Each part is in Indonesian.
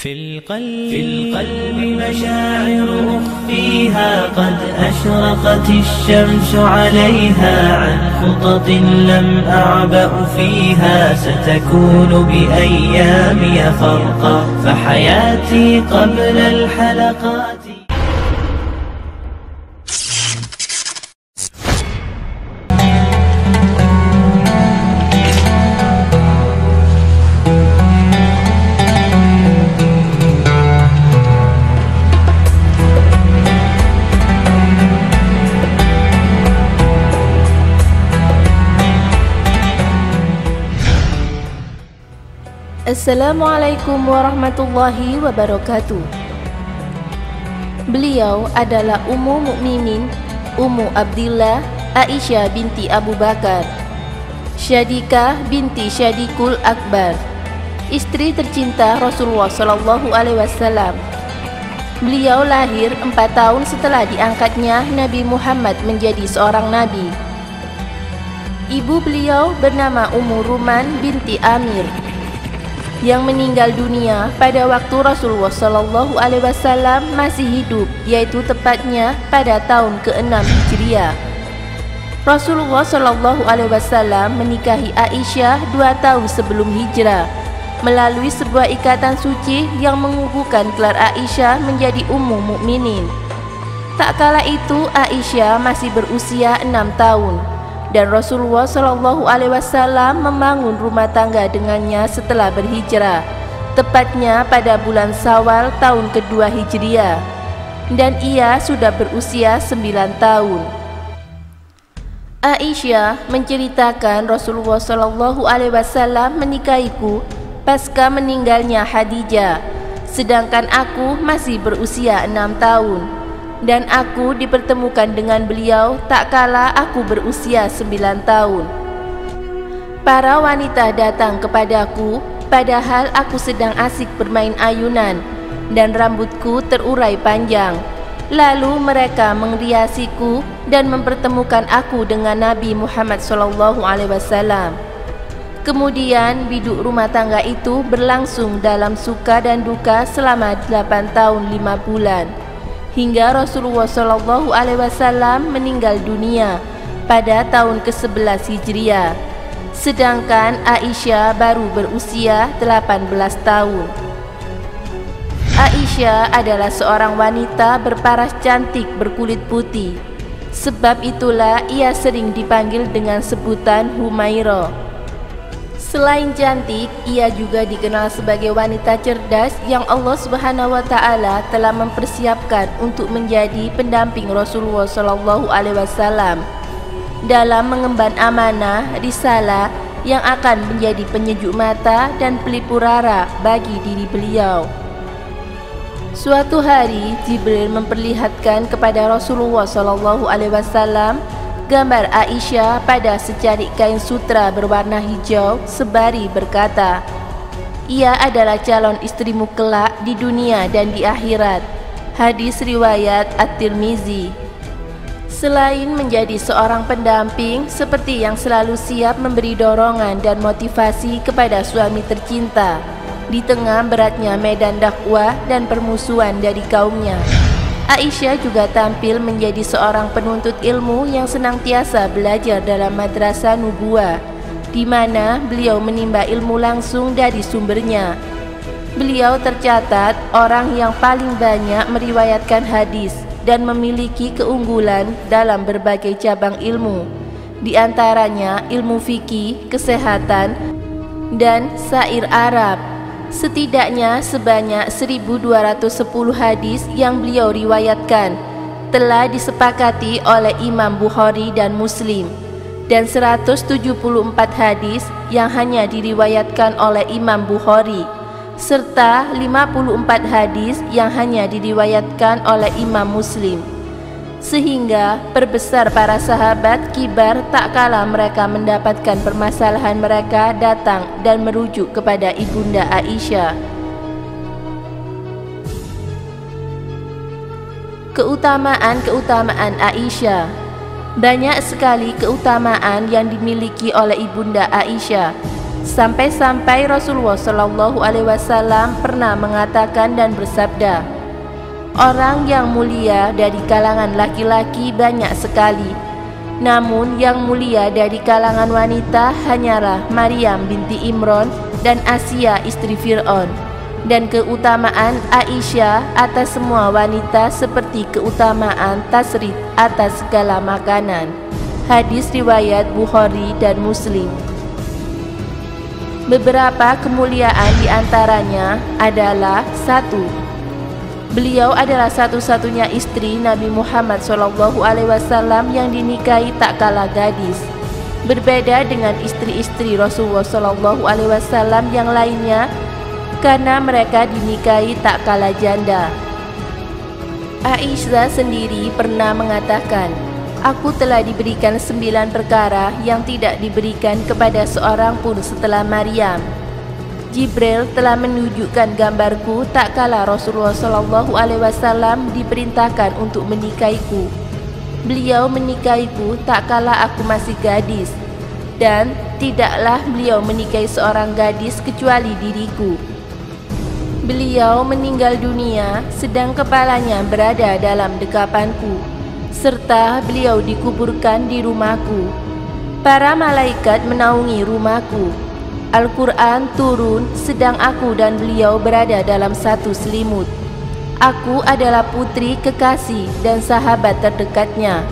في القلب مشاعر أخفيها قد أشرقت الشمس عليها عن خطط لم أعبأ فيها ستكون بأيامي خرقا فحياتي قبل الحلقات. Assalamualaikum warahmatullahi wabarakatuh. Beliau adalah Ummu Mukminin Ummu Abdillah Aisyah binti Abu Bakar Syadikah binti Syadikul Akbar, istri tercinta Rasulullah SAW. Beliau lahir 4 tahun setelah diangkatnya Nabi Muhammad menjadi seorang nabi. Ibu beliau bernama Ummu Ruman binti Amir yang meninggal dunia pada waktu Rasulullah SAW masih hidup, yaitu tepatnya pada tahun ke-6 Hijriah. Rasulullah SAW menikahi Aisyah 2 tahun sebelum hijrah melalui sebuah ikatan suci yang mengukuhkan gelar Aisyah menjadi Ummu Mukminin. Tak kala itu Aisyah masih berusia 6 tahun. Dan Rasulullah SAW membangun rumah tangga dengannya setelah berhijrah, tepatnya pada bulan Syawal tahun kedua Hijriah, dan ia sudah berusia 9 tahun. Aisyah menceritakan Rasulullah SAW menikahiku pasca meninggalnya Khadijah, sedangkan aku masih berusia 6 tahun. Dan aku dipertemukan dengan beliau tak kala aku berusia 9 tahun. Para wanita datang kepadaku padahal aku sedang asik bermain ayunan dan rambutku terurai panjang. Lalu mereka menghiasiku dan mempertemukan aku dengan Nabi Muhammad SAW. Kemudian biduk rumah tangga itu berlangsung dalam suka dan duka selama 8 tahun 5 bulan. Hingga Rasulullah SAW meninggal dunia pada tahun ke-11 Hijriah, sedangkan Aisyah baru berusia 18 tahun. Aisyah adalah seorang wanita berparas cantik berkulit putih. Sebab itulah ia sering dipanggil dengan sebutan Humairah. Selain cantik, ia juga dikenal sebagai wanita cerdas yang Allah SWT telah mempersiapkan untuk menjadi pendamping Rasulullah SAW dalam mengemban amanah risalah yang akan menjadi penyejuk mata dan pelipur rara bagi diri beliau. Suatu hari Jibril memperlihatkan kepada Rasulullah SAW gambar Aisyah pada secarik kain sutra berwarna hijau sebari berkata, "Ia adalah calon istrimu kelak di dunia dan di akhirat." Hadis riwayat At-Tirmizi. Selain menjadi seorang pendamping seperti yang selalu siap memberi dorongan dan motivasi kepada suami tercinta di tengah beratnya medan dakwah dan permusuhan dari kaumnya, Aisyah juga tampil menjadi seorang penuntut ilmu yang senantiasa belajar dalam madrasah nubuwah, di mana beliau menimba ilmu langsung dari sumbernya. Beliau tercatat orang yang paling banyak meriwayatkan hadis dan memiliki keunggulan dalam berbagai cabang ilmu, di antaranya ilmu fikih, kesehatan, dan syair Arab. Setidaknya sebanyak 1210 hadis yang beliau riwayatkan telah disepakati oleh Imam Bukhari dan Muslim, dan 174 hadis yang hanya diriwayatkan oleh Imam Bukhari, serta 54 hadis yang hanya diriwayatkan oleh Imam Muslim. Sehingga perbesar para sahabat kibar tak kala mereka mendapatkan permasalahan mereka datang dan merujuk kepada ibunda Aisyah. Keutamaan Aisyah. Banyak sekali keutamaan yang dimiliki oleh ibunda Aisyah. Sampai-sampai Rasulullah SAW pernah mengatakan dan bersabda, orang yang mulia dari kalangan laki-laki banyak sekali, namun yang mulia dari kalangan wanita hanyalah Maryam binti Imran dan Asia istri Fir'aun, dan keutamaan Aisyah atas semua wanita seperti keutamaan tasrid atas segala makanan. Hadis riwayat Bukhari dan Muslim. Beberapa kemuliaan diantaranya adalah: 1. Beliau adalah satu-satunya istri Nabi Muhammad SAW yang dinikahi tak kala gadis. Berbeda dengan istri-istri Rasulullah SAW yang lainnya, karena mereka dinikahi tak kala janda. Aisyah sendiri pernah mengatakan, aku telah diberikan 9 perkara yang tidak diberikan kepada seorang pun setelah Maryam. Jibril telah menunjukkan gambarku tak kala Rasulullah SAW diperintahkan untuk menikahiku. Beliau menikahiku tak kala aku masih gadis, dan tidaklah beliau menikahi seorang gadis kecuali diriku. Beliau meninggal dunia sedang kepalanya berada dalam dekapanku, serta beliau dikuburkan di rumahku. Para malaikat menaungi rumahku. Al-Quran turun sedang aku dan beliau berada dalam satu selimut. Aku adalah putri kekasih dan sahabat terdekatnya.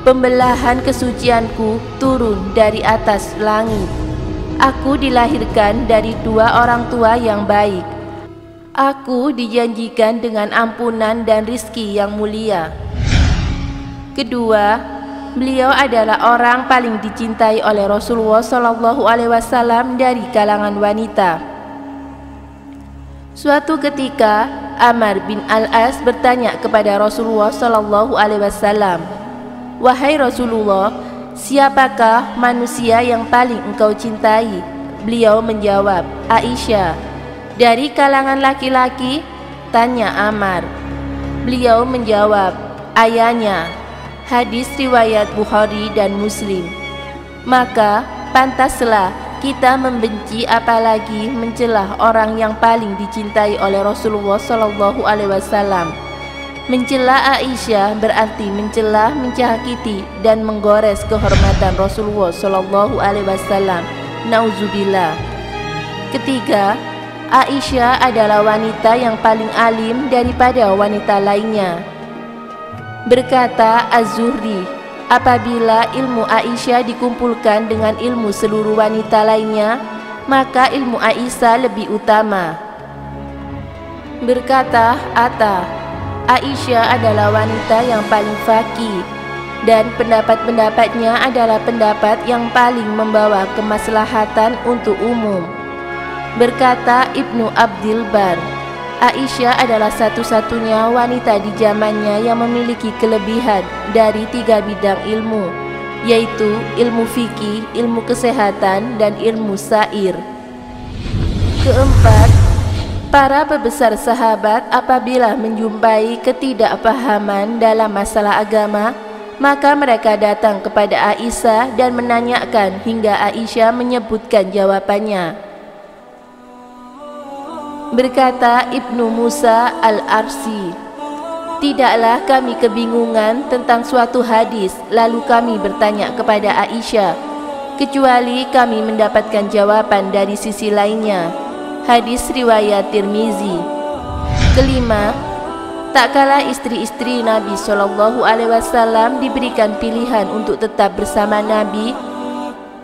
Pembelahan kesucianku turun dari atas langit. Aku dilahirkan dari 2 orang tua yang baik. Aku dijanjikan dengan ampunan dan rizki yang mulia. Kedua, beliau adalah orang paling dicintai oleh Rasulullah SAW dari kalangan wanita. Suatu ketika, Amr bin Al-As bertanya kepada Rasulullah SAW, wahai Rasulullah, siapakah manusia yang paling engkau cintai? Beliau menjawab, Aisyah. Dari kalangan laki-laki? Tanya Amr. Beliau menjawab, ayahnya. Hadis riwayat Bukhari dan Muslim. Maka pantaslah kita membenci apalagi mencelah orang yang paling dicintai oleh Rasulullah SAW. Mencela Aisyah berarti mencela, mencakiti dan menggores kehormatan Rasulullah SAW. Nauzubillah. Ketiga, Aisyah adalah wanita yang paling alim daripada wanita lainnya. Berkata Az-Zuhri, apabila ilmu Aisyah dikumpulkan dengan ilmu seluruh wanita lainnya, maka ilmu Aisyah lebih utama. Berkata Atta, Aisyah adalah wanita yang paling faqih, dan pendapat-pendapatnya adalah pendapat yang paling membawa kemaslahatan untuk umum. Berkata Ibnu Abdil Bar, Aisyah adalah satu-satunya wanita di zamannya yang memiliki kelebihan dari 3 bidang ilmu, yaitu ilmu fikih, ilmu kesehatan, dan ilmu syair. Keempat, para pembesar sahabat apabila menjumpai ketidakpahaman dalam masalah agama, maka mereka datang kepada Aisyah dan menanyakan hingga Aisyah menyebutkan jawabannya. Berkata Ibnu Musa Al-Arsi, tidaklah kami kebingungan tentang suatu hadis lalu kami bertanya kepada Aisyah, kecuali kami mendapatkan jawaban dari sisi lainnya. Hadis riwayat Tirmizi. Kelima, tak kala istri-istri Nabi SAW diberikan pilihan untuk tetap bersama Nabi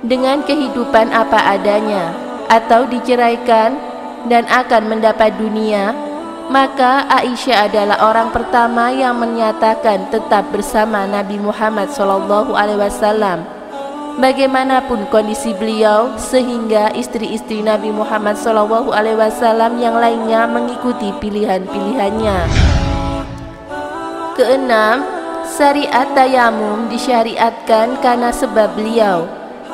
dengan kehidupan apa adanya, atau diceraikan dan akan mendapat dunia, maka Aisyah adalah orang pertama yang menyatakan tetap bersama Nabi Muhammad SAW. Bagaimanapun kondisi beliau, sehingga istri-istri Nabi Muhammad SAW yang lainnya mengikuti pilihan-pilihannya. Keenam, syariat tayamum disyariatkan karena sebab beliau,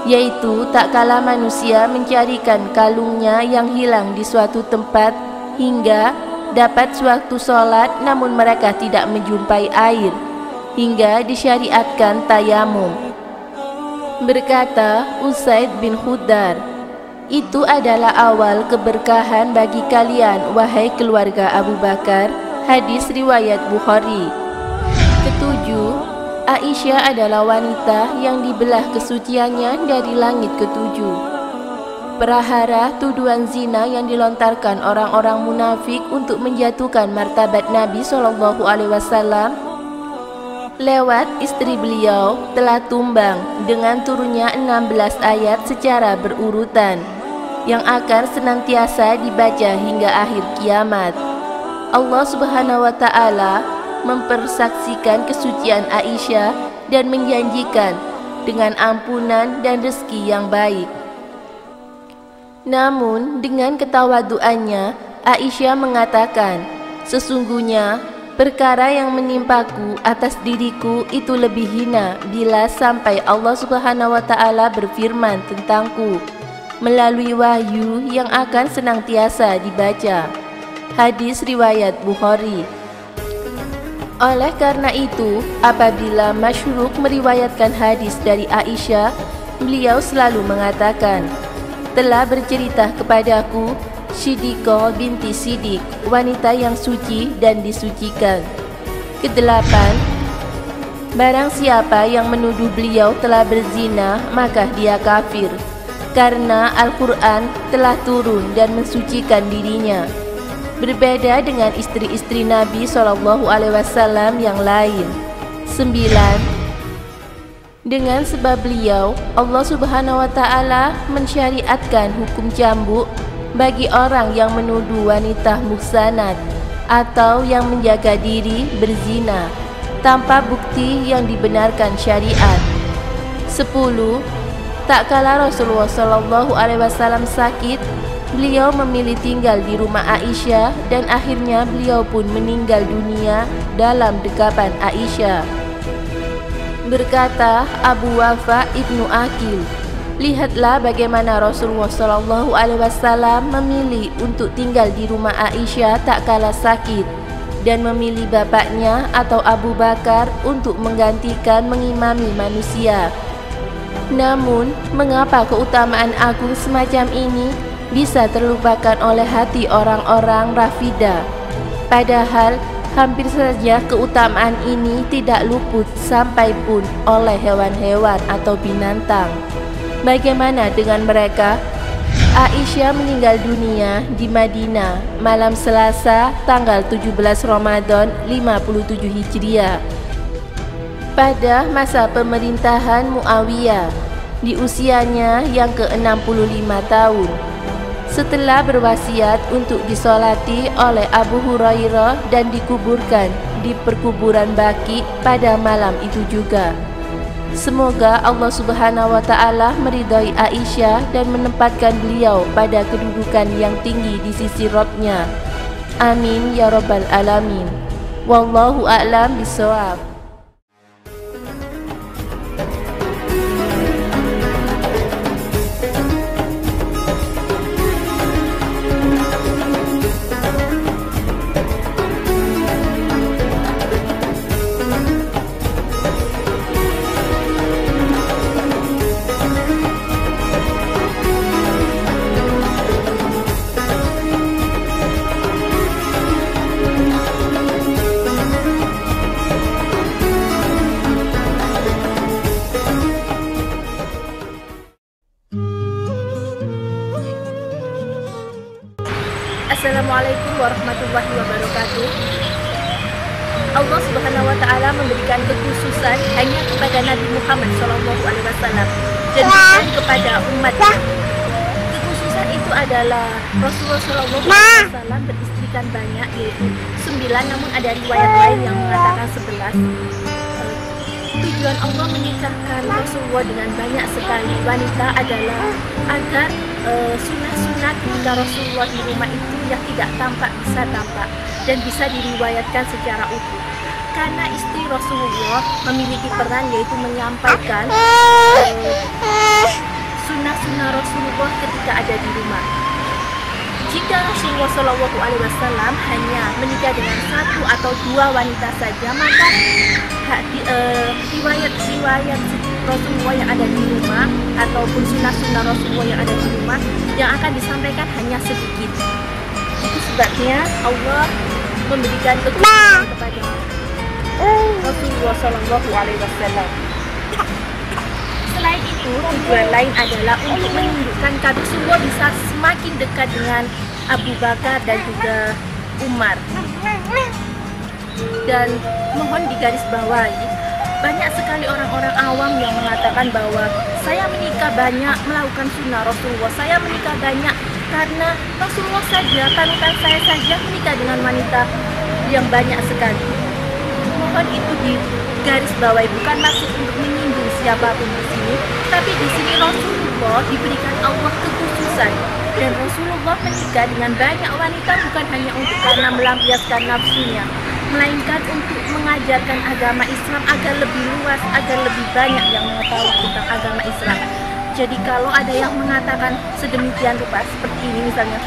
yaitu tak kala manusia mencarikan kalungnya yang hilang di suatu tempat hingga dapat suatu sholat namun mereka tidak menjumpai air, hingga disyariatkan tayamum. Berkata Usaid bin Khudar, Itu adalah awal keberkahan bagi kalian, wahai keluarga Abu Bakar. Hadis riwayat Bukhari. Ketujuh, Aisyah adalah wanita yang dibelah kesuciannya dari langit ketujuh. Perahara tuduhan zina yang dilontarkan orang-orang munafik untuk menjatuhkan martabat Nabi SAW lewat istri beliau telah tumbang dengan turunnya 16 ayat secara berurutan yang akan senantiasa dibaca hingga akhir kiamat. Allah Subhanahu wa Ta'ala mempersaksikan kesucian Aisyah dan menjanjikan dengan ampunan dan rezeki yang baik. Namun dengan ketawaduannya, Aisyah mengatakan, "Sesungguhnya perkara yang menimpaku atas diriku itu lebih hina bila sampai Allah Subhanahu wa Ta'ala berfirman tentangku melalui wahyu yang akan senantiasa dibaca." Hadis riwayat Bukhari. Oleh karena itu, apabila Masyruk meriwayatkan hadis dari Aisyah, beliau selalu mengatakan, "Telah bercerita kepadaku Siddiqah binti Siddiq, wanita yang suci dan disucikan." Kedelapan, barang siapa yang menuduh beliau telah berzina, maka dia kafir, karena Al-Quran telah turun dan mensucikan dirinya. Berbeda dengan istri-istri Nabi SAW yang lain. 9. Dengan sebab beliau, Allah Subhanahu wa Ta'ala mensyariatkan hukum cambuk bagi orang yang menuduh wanita muhsanat atau yang menjaga diri berzina tanpa bukti yang dibenarkan syariat. 10. Tak kala Rasulullah SAW sakit, beliau memilih tinggal di rumah Aisyah dan akhirnya beliau pun meninggal dunia dalam dekapan Aisyah. Berkata Abu Wafa Ibnu Aqil, "Lihatlah bagaimana Rasulullah SAW memilih untuk tinggal di rumah Aisyah tak kala sakit dan memilih bapaknya atau Abu Bakar untuk menggantikan mengimami manusia. Namun, mengapa keutamaan agung semacam ini bisa terlupakan oleh hati orang-orang Rafidah? Padahal hampir saja keutamaan ini tidak luput sampai pun oleh hewan-hewan atau binatang. Bagaimana dengan mereka?" Aisyah meninggal dunia di Madinah malam Selasa tanggal 17 Ramadan 57 Hijriah pada masa pemerintahan Muawiyah di usianya yang ke-65 tahun. Setelah berwasiat untuk disolati oleh Abu Hurairah dan dikuburkan di perkuburan Baqi pada malam itu juga. Semoga Allah Subhanahu wa Ta'ala meridhai Aisyah dan menempatkan beliau pada kedudukan yang tinggi di sisi Rabb-Nya. Amin ya rabbal alamin. Wallahu a'lam bishawab. Assalamualaikum warahmatullahi wabarakatuh. Allah Subhanahu wa Ta'ala memberikan kekhususan hanya kepada Nabi Muhammad SAW dan bukan kepada umatnya. Kekhususan itu adalah Rasulullah SAW beristrikan banyak, yaitu 9, namun ada riwayat lain yang mengatakan 11. Tujuan Allah menikahkan Rasulullah dengan banyak sekali wanita adalah agar sunat-sunat bunda Rasulullah di rumah itu yang tidak tampak bisa tampak dan bisa diriwayatkan secara utuh. Karena istri Rasulullah memiliki peran yaitu menyampaikan sunnah-sunnah Rasulullah ketika ada di rumah. Jika Rasulullah SAW hanya menikah dengan 1 atau 2 wanita saja, maka riwayat-riwayat Rasulullah yang ada di rumah ataupun sunnah-sunnah Rasulullah yang ada di rumah, yang akan disampaikan hanya sedikit. Itu sebabnya Allah memberikan kekhususan kepada Rasulullah Shallallahu Alaihi Wasallam. Selain itu, tujuan lain adalah untuk menunjukkan Rasulullah bisa semakin dekat dengan Abu Bakar dan juga Umar. Dan mohon digarisbawahi, banyak sekali orang-orang awam yang mengatakan bahwa saya menikah banyak melakukan sunnah Rasulullah, saya menikah banyak karena Rasulullah saja, panutan saya saja menikah dengan wanita yang banyak sekali. Mohon itu digarisbawahi, bukan maksud untuk menyinggung siapapun di sini, tapi di sini Rasulullah diberikan Allah kekhususan, dan Rasulullah menikah dengan banyak wanita bukan hanya untuk karena melampiaskan nafsunya, melainkan untuk mengajarkan agama Islam agar lebih luas, agar lebih banyak yang mengetahui tentang agama Islam. Jadi kalau ada yang mengatakan sedemikian rupa seperti ini misalnya,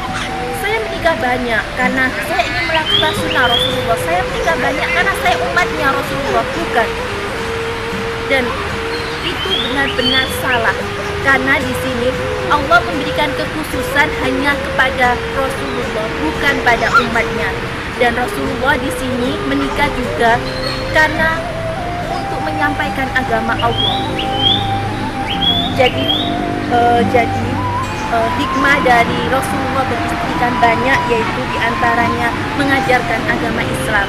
saya menikah banyak karena saya ingin melakukan sunnah Rasulullah, saya menikah banyak karena saya umatnya Rasulullah, bukan. Dan itu benar-benar salah, karena di sini Allah memberikan kekhususan hanya kepada Rasulullah, bukan pada umatnya. Dan Rasulullah di sini menikah juga karena untuk menyampaikan agama Allah. Jadi hikmah dari Rasulullah beristrikan banyak, yaitu diantaranya mengajarkan agama Islam.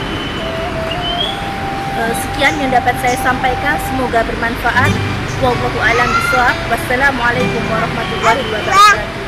Sekian yang dapat saya sampaikan, semoga bermanfaat. Wallahu a'lam bishawab. Wassalamualaikum warahmatullahi wabarakatuh.